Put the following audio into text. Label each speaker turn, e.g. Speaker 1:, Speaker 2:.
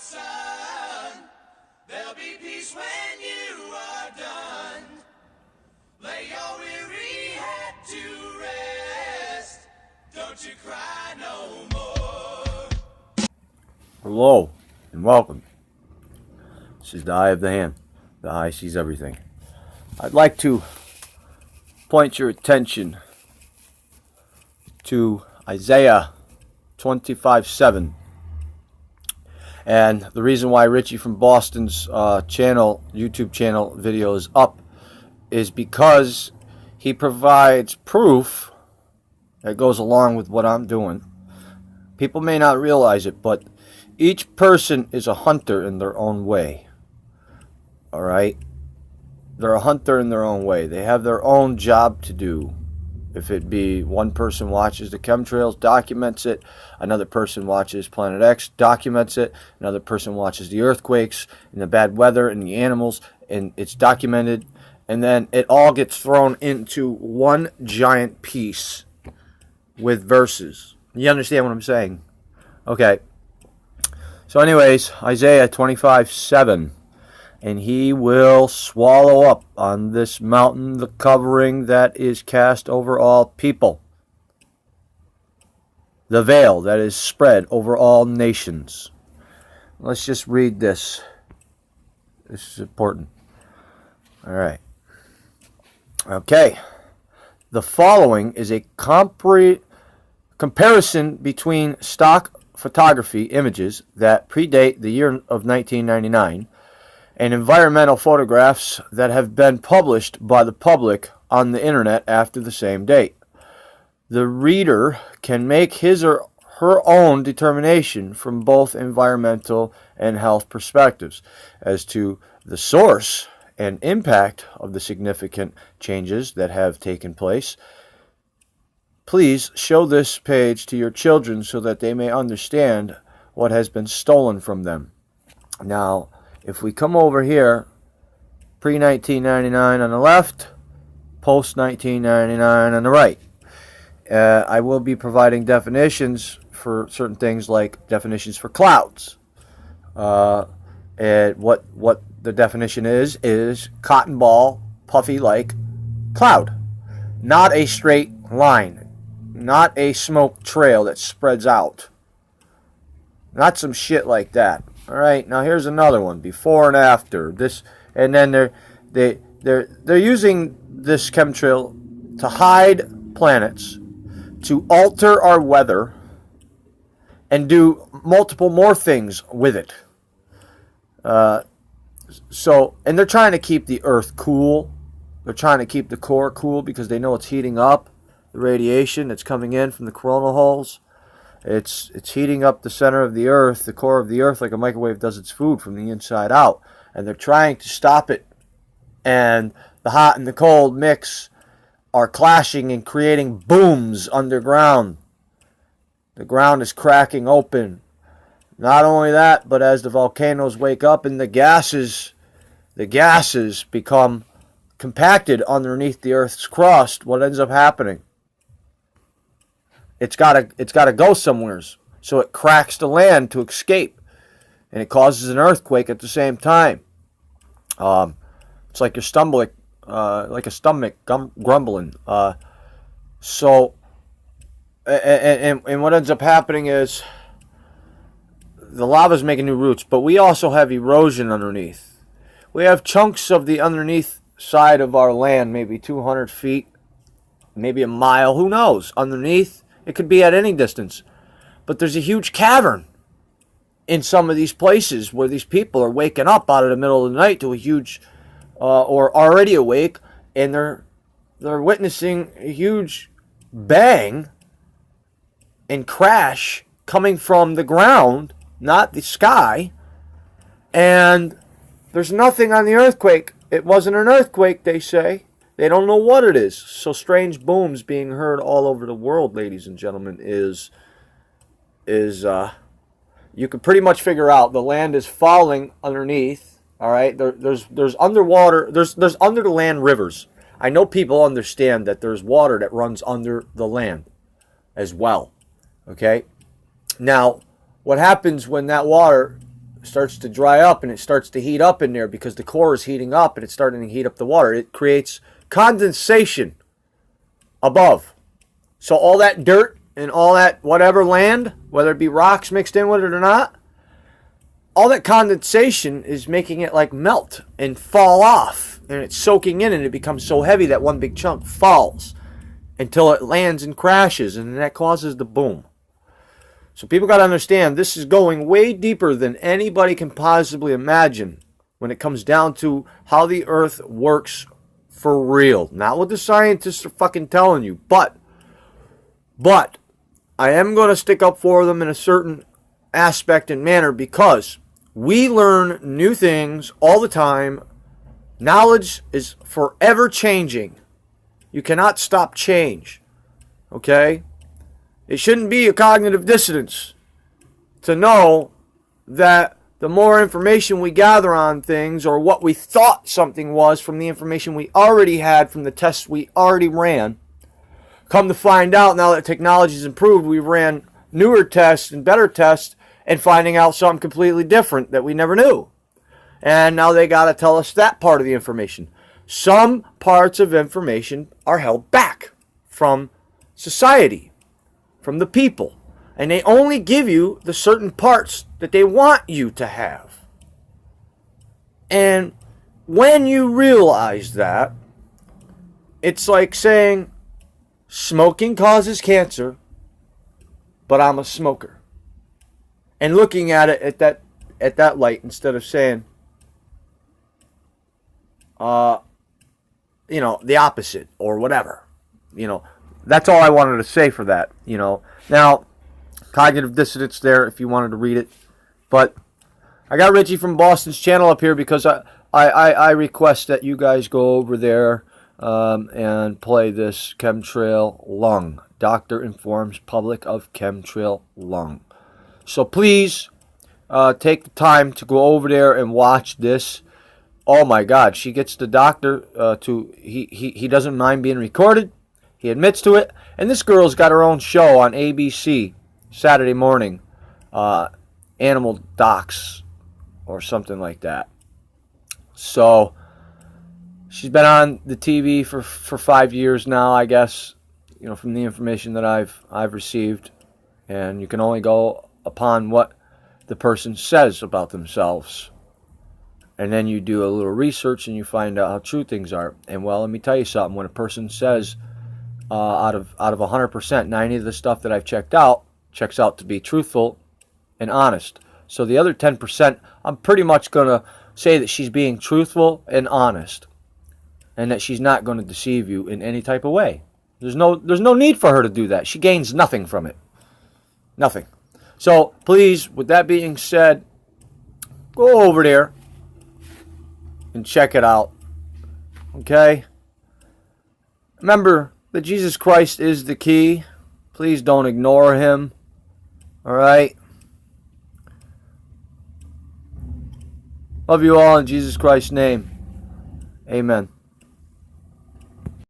Speaker 1: son. There'll be peace when you are done. Lay your weary head to rest. Don't you cry no more.
Speaker 2: Hello and welcome. This is the Eye of the Hand. The Eye sees everything. I'd like to point your attention to Isaiah 25:7. And the reason why Richie from Boston's YouTube channel video is up is because he provides proof that goes along with what I'm doing. People may not realize it, but each person is a hunter in their own way. All right? They're a hunter in their own way. They have their own job to do. If it be one person watches the chemtrails, documents it. Another person watches Planet X, documents it. Another person watches the earthquakes and the bad weather and the animals, and it's documented. And then it all gets thrown into one giant piece with verses. You understand what I'm saying? Okay. So anyways, Isaiah 25:7. And he will swallow up on this mountain the covering that is cast over all people, the veil that is spread over all nations. Let's just read this. This is important. All right. Okay. The following is a comparison between stock photography images that predate the year of 1999 and environmental photographs that have been published by the public on the internet after the same date. The reader can make his or her own determination from both environmental and health perspectives as to the source and impact of the significant changes that have taken place. Please show this page to your children so that they may understand what has been stolen from them. Now, if we come over here, pre-1999 on the left, post-1999 on the right, I will be providing definitions for certain things, like definitions for clouds. And what the definition is cotton ball, puffy like cloud. Not a straight line. Not a smoke trail that spreads out. Not some shit like that. All right, now here's another one, before and after this, and then they're using this chemtrail to hide planets, to alter our weather, and do multiple more things with it. And they're trying to keep the Earth cool. They're trying to keep the core cool because they know it's heating up. The radiation that's coming in from the coronal holes. It's heating up the center of the Earth, the core of the Earth, like a microwave does its food from the inside out. And they're trying to stop it. And the hot and the cold mix are clashing and creating booms underground. The ground is cracking open. Not only that, but as the volcanoes wake up and the gases become compacted underneath the Earth's crust, what ends up happening? It's got to go somewheres, so it cracks the land to escape, and it causes an earthquake at the same time. It's like your stomach, grumbling. And what ends up happening is the lava's making new roots, but we also have erosion underneath. We have chunks of the underneath side of our land, maybe 200 feet, maybe a mile, who knows, underneath. It could be at any distance. But there's a huge cavern in some of these places where these people are waking up out of the middle of the night to a huge, or already awake, and they're witnessing a huge bang and crash coming from the ground, not the sky. And there's nothing on the earthquake. It wasn't an earthquake, they say. They don't know what it is. So strange booms being heard all over the world, ladies and gentlemen, is you can pretty much figure out the land is falling underneath. All right, there's underwater, there's under the land rivers. I know people understand that there's water that runs under the land as well. Okay, now what happens when that water starts to dry up and it starts to heat up in there because the core is heating up and it's starting to heat up the water. It creates condensation above. So all that dirt and all that whatever land, whether it be rocks mixed in with it or not, all that condensation is making it like melt and fall off. And it's soaking in and it becomes so heavy that one big chunk falls until it lands and crashes, and that causes the boom. So people got to understand this is going way deeper than anybody can possibly imagine when it comes down to how the earth works for real. Not what the scientists are fucking telling you, but I am going to stick up for them in a certain aspect and manner because we learn new things all the time. Knowledge is forever changing. You cannot stop change. Okay? It shouldn't be a cognitive dissonance to know that the more information we gather on things or what we thought something was from the information we already had from the tests we already ran, come to find out now that technology's improved, we ran newer tests and better tests and finding out something completely different that we never knew. And now they got to tell us that part of the information. Some parts of information are held back from society, from the people. And they only give you the certain parts that they want you to have. And when you realize that, it's like saying, smoking causes cancer, but I'm a smoker. And looking at it at that light instead of saying, the opposite or whatever. That's all I wanted to say for that. Now, cognitive dissonance there if you wanted to read it. But I got Richie from Boston's channel up here because I request that you guys go over there and play this chemtrail lung. Doctor informs public of chemtrail lung. So please take the time to go over there and watch this. Oh my God, she gets the doctor he doesn't mind being recorded. He admits to it. And this girl's got her own show on ABC Saturday morning. Animal Docs or something like that. So she's been on the TV for 5 years now, I guess, from the information that I've received. And you can only go upon what the person says about themselves. And then you do a little research and you find out how true things are. And well, let me tell you something. When a person says out of 100%, 90 of the stuff that I've checked out checks out to be truthful and honest. So the other 10%, I'm pretty much going to say that she's being truthful and honest. And that she's not going to deceive you in any type of way. There's no need for her to do that. She gains nothing from it. Nothing. So please, with that being said, go over there and check it out. Okay? Remember that Jesus Christ is the key. Please don't ignore him. Alright? Love you all in Jesus Christ's name. Amen.